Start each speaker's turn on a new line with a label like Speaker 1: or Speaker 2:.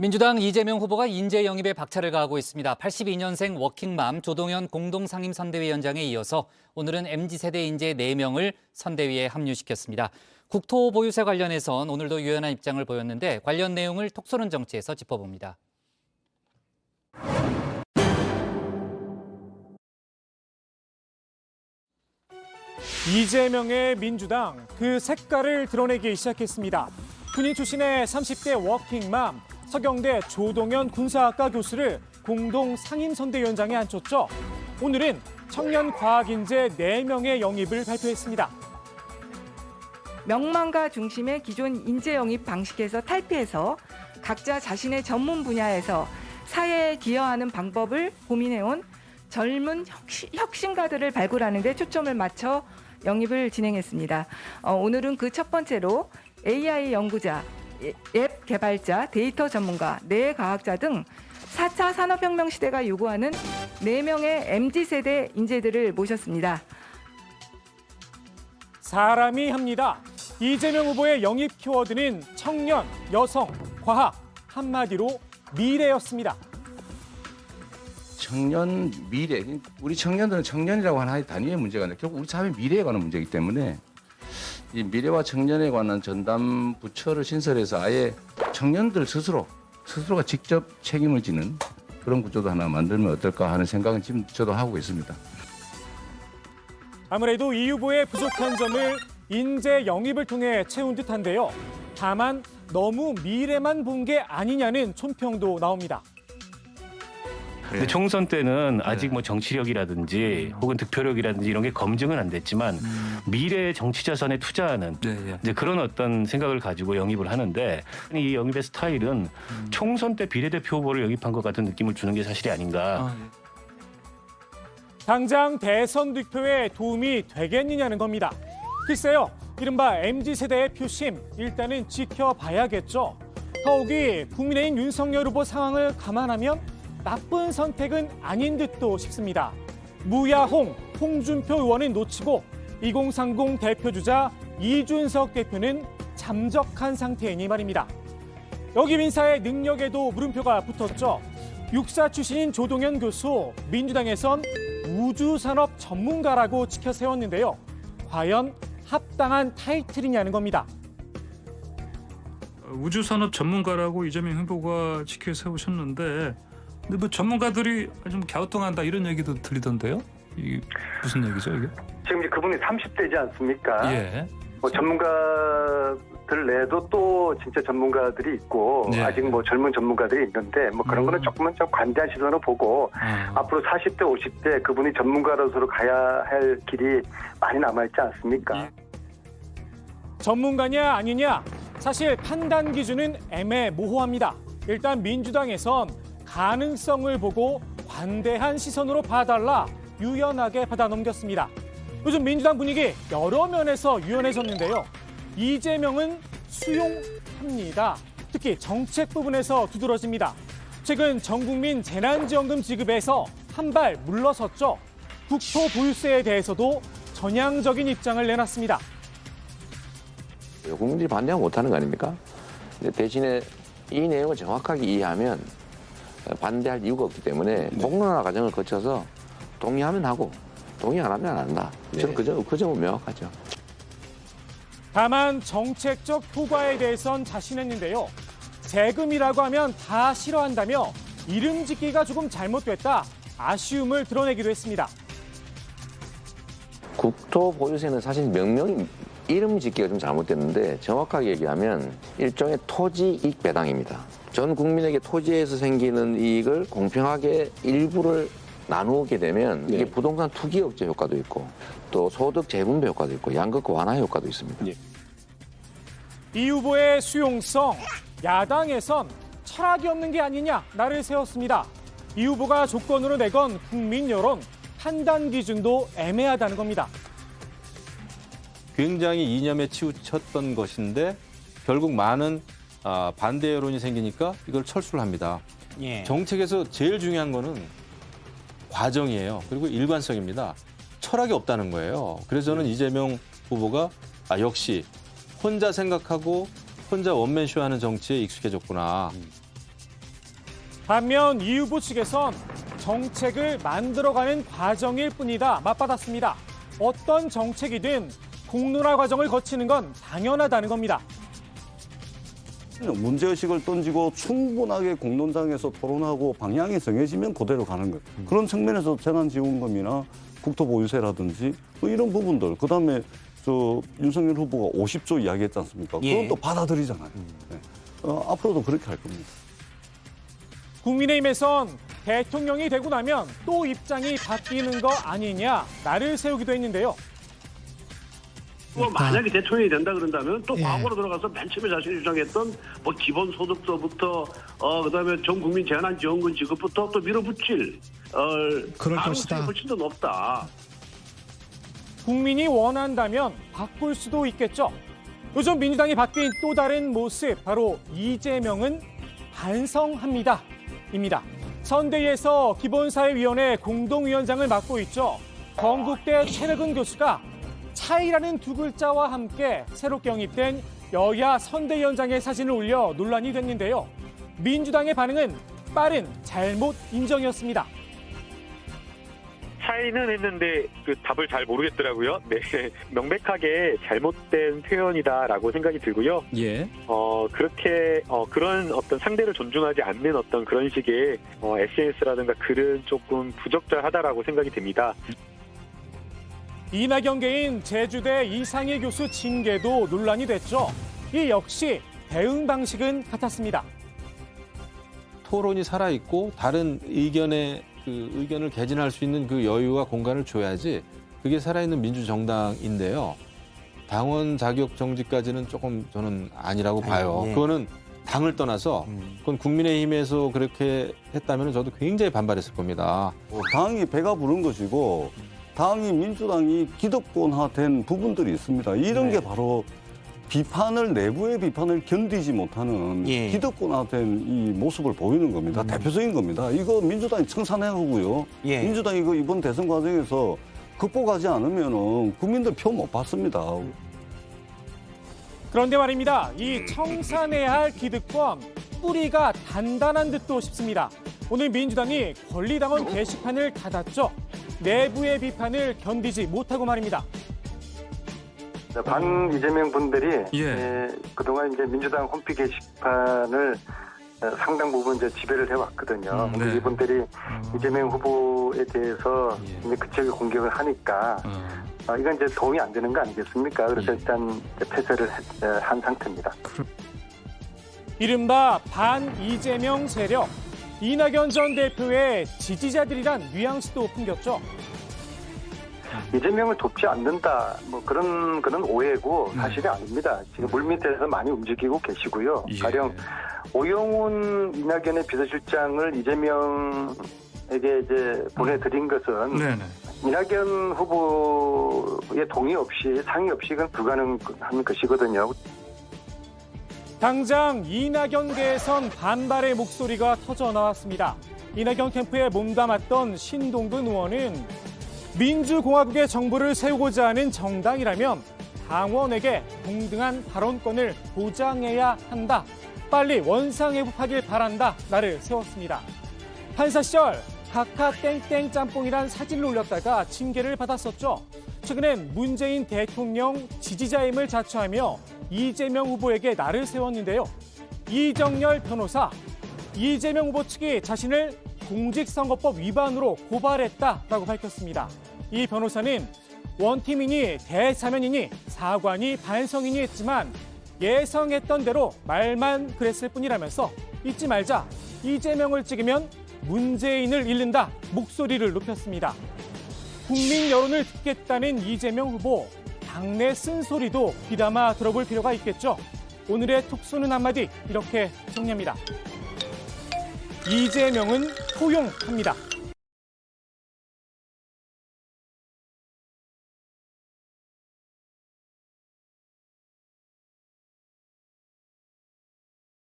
Speaker 1: 민주당 이재명 후보가 인재 영입에 박차를 가하고 있습니다. 82년생 워킹맘 조동현 공동상임선대위원장에 이어서 오늘은 MZ세대 인재 4명을 선대위에 합류시켰습니다. 국토보유세 관련해선 오늘도 유연한 입장을 보였는데 관련 내용을 톡쏘는 정치에서 짚어봅니다.
Speaker 2: 이재명의 민주당, 그 색깔을 드러내기 시작했습니다. 군인 출신의 30대 워킹맘, 서경대 조동현 군사학과 교수를 공동 상임선대위원장에 앉혔죠. 오늘은 청년 과학인재 4명의 영입을 발표했습니다.
Speaker 3: 명망가 중심의 기존 인재 영입 방식에서 탈피해서 각자 자신의 전문 분야에서 사회에 기여하는 방법을 고민해온 젊은 혁신가들을 발굴하는 데 초점을 맞춰 영입을 진행했습니다. 오늘은 그 첫 번째로 AI 연구자, 앱 개발자, 데이터 전문가, 뇌과학자 등 4차 산업혁명 시대가 요구하는 4명의 MZ세대 인재들을 모셨습니다.
Speaker 2: 사람이 합니다. 이재명 후보의 영입 키워드는 청년, 여성, 과학, 한마디로 미래였습니다.
Speaker 4: 청년 미래, 우리 청년들은 청년이라고 하는 하나의 단위의 문제가 아니라 결국 우리 사회 미래에 관한 문제이기 때문에 이 미래와 청년에 관한 전담 부처를 신설해서 아예 청년들 스스로가 직접 책임을 지는 그런 구조도 하나 만들면 어떨까 하는 생각은 지금 저도 하고 있습니다.
Speaker 2: 아무래도 이 후보의 부족한 점을 인재 영입을 통해 채운 듯한데요. 다만 너무 미래만 본 게 아니냐는 촌평도 나옵니다.
Speaker 5: 근데 총선 때는 아직 뭐 정치력이라든지 혹은 득표력이라든지 이런 게 검증은 안 됐지만 미래의 정치 자산에 투자하는 이제 그런 어떤 생각을 가지고 영입을 하는데 이 영입의 스타일은 총선 때 비례대표 후보를 영입한 것 같은 느낌을 주는 게 사실이 아닌가.
Speaker 2: 당장 대선 득표에 도움이 되겠느냐는 겁니다. 글쎄요, 이른바 MZ세대의 표심 일단은 지켜봐야겠죠. 더욱이 국민의힘 윤석열 후보 상황을 감안하면 나쁜 선택은 아닌 듯도 싶습니다. 무야홍, 홍준표 의원은 놓치고 2030 대표주자 이준석 대표는 잠적한 상태이니 말입니다. 여기 인사의 능력에도 물음표가 붙었죠. 육사 출신인 조동현 교수, 민주당에선 우주산업 전문가라고 지켜 세웠는데요. 과연 합당한 타이틀이냐는 겁니다.
Speaker 6: 우주산업 전문가라고 이재명 후보가 지켜 세우셨는데 근데 뭐 전문가들이 좀 갸우뚱한다 이런 얘기도 들리던데요? 이게 무슨 얘기죠 이게?
Speaker 7: 지금 이제 그분이 30대지 않습니까?
Speaker 6: 예.
Speaker 7: 뭐 전문가들 내에도 또 진짜 전문가들이 있고
Speaker 6: 네.
Speaker 7: 아직 뭐 젊은 전문가들이 있는데 뭐 그런 거는 조금은 좀 관대한 시선으로 보고 앞으로 40대, 50대 그분이 전문가로서 가야 할 길이 많이 남아있지 않습니까?
Speaker 2: 전문가냐 아니냐, 사실 판단 기준은 애매모호합니다. 일단 민주당에선 가능성을 보고 관대한 시선으로 봐달라 유연하게 받아넘겼습니다. 요즘 민주당 분위기 여러 면에서 유연해졌는데요. 이재명은 수용합니다. 특히 정책 부분에서 두드러집니다. 최근 전국민 재난지원금 지급에서 한 발 물러섰죠. 국토보유세에 대해서도 전향적인 입장을 내놨습니다.
Speaker 8: 국민들이 반대하면 못하는 거 아닙니까? 대신에 이 내용을 정확하게 이해하면 반대할 이유가 없기 때문에 공론화 과정을 거쳐서 동의하면 하고 동의 안 하면 안 한다. 저는 그 점은 명확하죠.
Speaker 2: 다만 정책적 효과에 대해선 자신했는데요. 재금이라고 하면 다 싫어한다며 이름 짓기가 조금 잘못됐다, 아쉬움을 드러내기도 했습니다.
Speaker 8: 국토보유세는 사실 명명이 이름 짓기가 좀 잘못됐는데 정확하게 얘기하면 일종의 토지 이익 배당입니다. 전 국민에게 토지에서 생기는 이익을 공평하게 일부를 나누게 되면 이게 부동산 투기 억제 효과도 있고 또 소득 재분배 효과도 있고 양극화 완화 효과도 있습니다.
Speaker 2: 이 후보의 수용성, 야당에선 철학이 없는 게 아니냐 나를 세웠습니다. 이 후보가 조건으로 내건 국민 여론, 판단 기준도 애매하다는 겁니다.
Speaker 9: 굉장히 이념에 치우쳤던 것인데 결국 많은 반대 여론이 생기니까 이걸 철수를 합니다. 정책에서 제일 중요한 거는 과정이에요. 그리고 일관성입니다. 철학이 없다는 거예요. 그래서 저는 이재명 후보가 역시 혼자 생각하고 혼자 원맨쇼 하는 정치에 익숙해졌구나.
Speaker 2: 반면 이 후보 측에선 정책을 만들어가는 과정일 뿐이다 맞받았습니다. 어떤 정책이든 공론화 과정을 거치는 건 당연하다는 겁니다.
Speaker 10: 문제의식을 던지고 충분하게 공론장에서 토론하고 방향이 정해지면 그대로 가는 거예요. 그런 측면에서 재난지원금이나 국토보유세라든지 뭐 이런 부분들, 그다음에 윤석열 후보가 50조 이야기했지 않습니까? 그건 또 받아들이잖아요. 네. 앞으로도 그렇게 할 겁니다.
Speaker 2: 국민의힘에선 대통령이 되고 나면 또 입장이 바뀌는 거 아니냐 나를 세우기도 했는데요.
Speaker 11: 만약에 대통령이 된다 그런다면 또 과거로 들어가서 맨 처음에 자신이 주장했던 뭐 기본소득서부터 그다음에 전 국민 재난지원금 지급부터 또 밀어붙일 가능성이 훨씬 더 높다.
Speaker 2: 국민이 원한다면 바꿀 수도 있겠죠. 요즘 민주당이 바뀐 또 다른 모습, 바로 이재명은 반성합니다. 입니다. 선대위에서 기본사회위원회 공동위원장을 맡고 있죠. 건국대 최백은 교수가 차이라는 두 글자와 함께 새롭게 영입된 여야 선대위원장의 사진을 올려 논란이 됐는데요. 민주당의 반응은 빠른 잘못 인정이었습니다.
Speaker 12: 차이는 했는데 그 답을 잘 모르겠더라고요. 네, 명백하게 잘못된 표현이다라고 생각이 들고요. 그렇게 그런 어떤 상대를 존중하지 않는 어떤 그런 식의 SNS라든가 글은 조금 부적절하다라고 생각이 됩니다.
Speaker 2: 이낙연계인 제주대 이상일 교수 징계도 논란이 됐죠. 이 역시 대응 방식은 같았습니다.
Speaker 9: 토론이 살아있고 다른 의견을 개진할 수 있는 그 여유와 공간을 줘야지 그게 살아있는 민주정당인데요. 당원 자격 정지까지는 조금 저는 아니라고 봐요. 그거는 당을 떠나서 그건 국민의힘에서 그렇게 했다면 저도 굉장히 반발했을 겁니다.
Speaker 10: 당이 배가 부른 것이고 당이 민주당이 기득권화된 부분들이 있습니다. 이런 게 바로 내부의 비판을 견디지 못하는 기득권화된 이 모습을 보이는 겁니다. 대표적인 겁니다. 이거 민주당이 청산해야 하고요. 민주당이 이거 이번 대선 과정에서 극복하지 않으면 국민들 표 못 받습니다.
Speaker 2: 그런데 말입니다. 이 청산해야 할 기득권, 뿌리가 단단한 듯도 싶습니다. 오늘 민주당이 권리당원 게시판을 닫았죠. 내부의 비판을 견디지 못하고 말입니다.
Speaker 7: 반 이재명 분들이 그동안 이제 민주당 홈페이지 게시판을 상당 부분 이제 지배를 해왔거든요. 근데 이분들이 이재명 후보에 대해서 이제 그쪽에 공격을 하니까 이건 이제 도움이 안 되는 거 아니겠습니까? 그래서 일단 폐쇄를 한 상태입니다.
Speaker 2: 이른바 반 이재명 세력, 이낙연 전 대표의 지지자들이란 뉘앙스도 풍겼죠.
Speaker 7: 이재명을 돕지 않는다, 뭐 그런 오해고 사실이 아닙니다. 지금 물밑에서 많이 움직이고 계시고요. 가령 오영훈 이낙연의 비서실장을 이재명에게 이제 보내드린 것은 이낙연 후보의 동의 없이 상의 없이 그건 불가능한 것이거든요.
Speaker 2: 당장 이낙연계에선 반발의 목소리가 터져 나왔습니다. 이낙연 캠프에 몸담았던 신동근 의원은 민주공화국의 정부를 세우고자 하는 정당이라면 당원에게 동등한 발언권을 보장해야 한다. 빨리 원상회복하길 바란다. 나를 세웠습니다. 판사 시절 각하 땡땡 짬뽕이란 사진을 올렸다가 징계를 받았었죠. 최근엔 문재인 대통령 지지자임을 자처하며 이재명 후보에게 나를 세웠는데요. 이정열 변호사, 이재명 후보 측이 자신을 공직선거법 위반으로 고발했다라고 밝혔습니다. 이 변호사는 원팀이니 대사면이니 사관이 반성이니 했지만 예상했던 대로 말만 그랬을 뿐이라면서 잊지 말자, 이재명을 찍으면 문재인을 잃는다 목소리를 높였습니다. 국민 여론을 듣겠다는 이재명 후보, 당내 쓴소리도 귀담아 들어볼 필요가 있겠죠. 오늘의 톡 쏘는 한마디 이렇게 정리합니다. 이재명은 포용합니다.